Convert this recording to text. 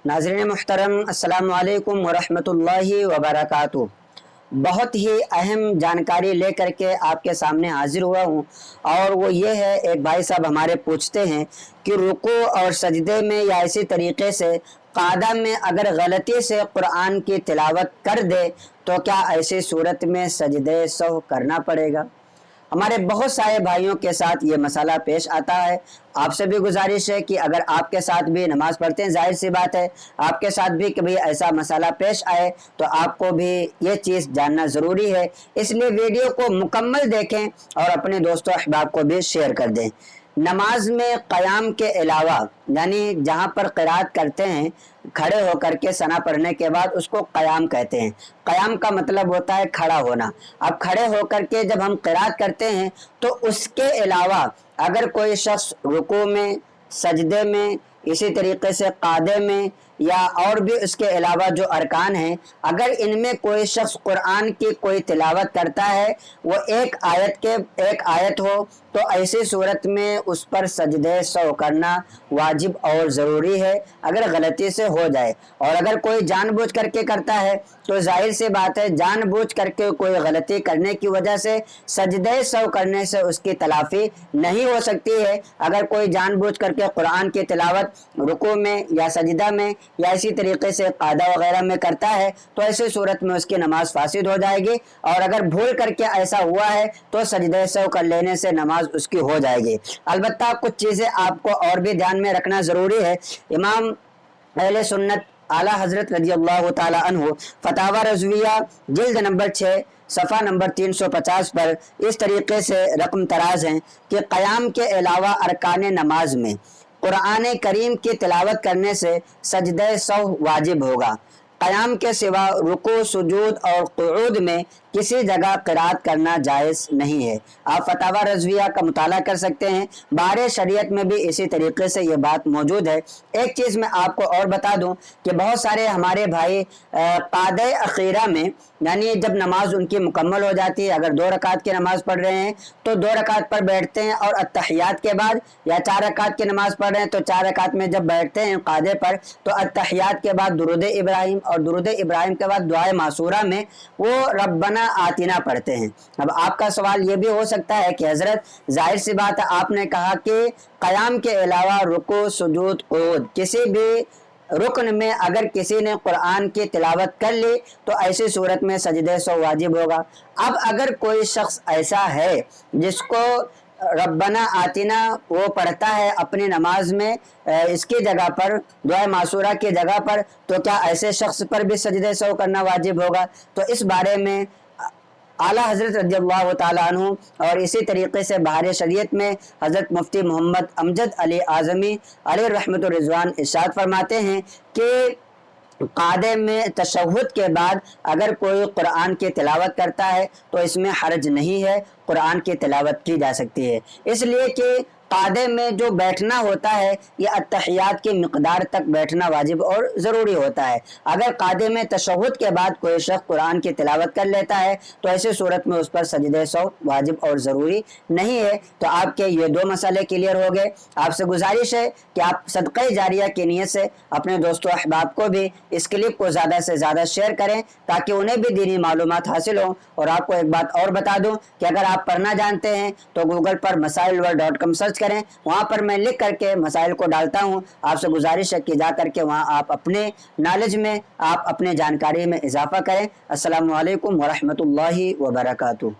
नाज़रीन मुहतरम, अस्सलामु अलैकुम वरहमतुल्लाहि वबरकातुहू। बहुत ही अहम जानकारी लेकर के आपके सामने हाजिर हुआ हूँ, और वो ये है, एक भाई साहब हमारे पूछते हैं कि रुकू और सजदे में या इसी तरीके से क़ादा में अगर गलती से कुरान की तिलावत कर दे तो क्या ऐसी सूरत में सजदे सहव करना पड़ेगा। हमारे बहुत सारे भाइयों के साथ ये मसला पेश आता है। आपसे भी गुजारिश है कि अगर आपके साथ भी नमाज पढ़ते हैं, जाहिर सी बात है आपके साथ भी कभी ऐसा मसला पेश आए तो आपको भी ये चीज़ जानना ज़रूरी है। इसलिए वीडियो को मुकम्मल देखें और अपने दोस्तों अहबाब को भी शेयर कर दें। नमाज में क़याम के अलावा, यानी जहाँ पर क़िरात करते हैं खड़े होकर के सना पढ़ने के बाद, उसको क़याम कहते हैं। क़याम का मतलब होता है खड़ा होना। अब खड़े होकर के जब हम क़िरात करते हैं तो उसके अलावा अगर कोई शख्स रुकू में, सजदे में, इसी तरीके से क़ादे में या और भी उसके अलावा जो अरकान हैं, अगर इनमें कोई शख्स कुरान की कोई तिलावत करता है, वो एक आयत हो, तो ऐसी सूरत में उस पर सजदे सौ करना वाजिब और ज़रूरी है अगर गलती से हो जाए। और अगर कोई जानबूझ करके करता है तो जाहिर सी बात है जानबूझ करके कोई गलती करने की वजह से सजदे सौ करने से उसकी तलाफ़ी नहीं हो सकती है। अगर कोई जानबूझ करके कुरान की तिलावत रुकू में या सजदा में या इसी तरीके से क़ादा वगैरह में करता है तो ऐसी सूरत में उसकी नमाज फासिद हो जाएगी, और अगर भूल करके ऐसा हुआ है तो सजदे सौ कर लेने से नमाज उसकी हो जाएगी। अलबत्ता कुछ चीज़ें आपको और भी ध्यान में रखना ज़रूरी है। इमाम अहले सुन्नत आला हज़रत रज़ियल्लाहु ताला अन्हु फतावा रज़विया जिल्द नंबर 6 सफ़ा नंबर 350 पर इस तरीके से रकम तराज हैं कि क़याम के अलावा अरकान नमाज में कुरान करीम की तिलावत करने से सजदे सहव वाजिब होगा। क़याम के सिवा रुकू, सुजूद और क़ुऊद में किसी जगह क़िरात करना जायज़ नहीं है। आप फतावा रज़विया का मुताला कर सकते हैं। बारे शरीयत में भी इसी तरीके से ये बात मौजूद है। एक चीज़ मैं आपको और बता दूं कि बहुत सारे हमारे भाई क़ादे अखीरा में, यानी जब नमाज उनकी मुकम्मल हो जाती है, अगर 2 रकात की नमाज पढ़ रहे हैं तो 2 रकात पर बैठते हैं, और अत्तहियात के बाद या 4 रकात की नमाज पढ़ रहे हैं तो 4 रकात में जब बैठते हैं क़ादे पर तो अत्तहियात के बाद दुरूद इब्राहिम और दुरूद इब्राहिम के बाद दुआए मासूरा में वो रब्बना आतिना पढ़ते हैं। अब आपका सवाल ये भी हो सकता है कि हज़रत, जाहिर सी बात है आपने कहा कि क़याम के अलावा रुकू, सुजूद, क़ुऊद, किसी भी रुकन में अगर किसी ने कुरान की तिलावत कर ली तो ऐसी सूरत में सजदे सौ वाजिब होगा। अब अगर कोई शख्स ऐसा है जिसको रब्बना आतिना वो पढ़ता है अपनी नमाज में, इसकी जगह पर दुआ मासूरा की जगह पर, तो क्या ऐसे शख्स पर भी सजदे सौ करना वाजिब होगा। तो इस बारे में आला हज़रत रज़ियल्लाहु ताला अन्हु और इसी तरीके से बहार शरीयत में हज़रत मुफ्ती मोहम्मद अमजद अली आज़मी अलैहि रहमतुर रिज़वान इरशाद फरमाते हैं कि क़ादे में तशहुद के बाद अगर कोई कुरान की तिलावत करता है तो इसमें हर्ज नहीं है, कुरान की तिलावत की जा सकती है। इसलिए कि क़ादे में जो बैठना होता है ये अत्तहियात की मिक़दार तक बैठना वाजिब और ज़रूरी होता है। अगर क़ादे में तशहुद के बाद कोई शख्स कुरान की तिलावत कर लेता है तो ऐसी सूरत में उस पर सजदे सौ वाजिब और ज़रूरी नहीं है। तो आपके ये 2 मसले क्लियर हो गए। आपसे गुजारिश है कि आप सदक़े जारिया की नीयत से अपने दोस्तों अहबाब को भी इस क्लिप को ज़्यादा से ज़्यादा शेयर करें ताकि उन्हें भी दीनी मालूमात हासिल हों। और आपको एक बात और बता दूँ कि अगर आप पढ़ना जानते हैं तो गूगल पर masailworld.com सर्च करें, वहाँ पर मैं लिख करके मसाइल को डालता हूँ। आपसे गुजारिश है कि जा करके वहाँ आप अपने नॉलेज में, आप अपने जानकारी में इजाफा करें। अस्सलामु अलैकुम वरहमतुल्लाहि वबरकातुहू।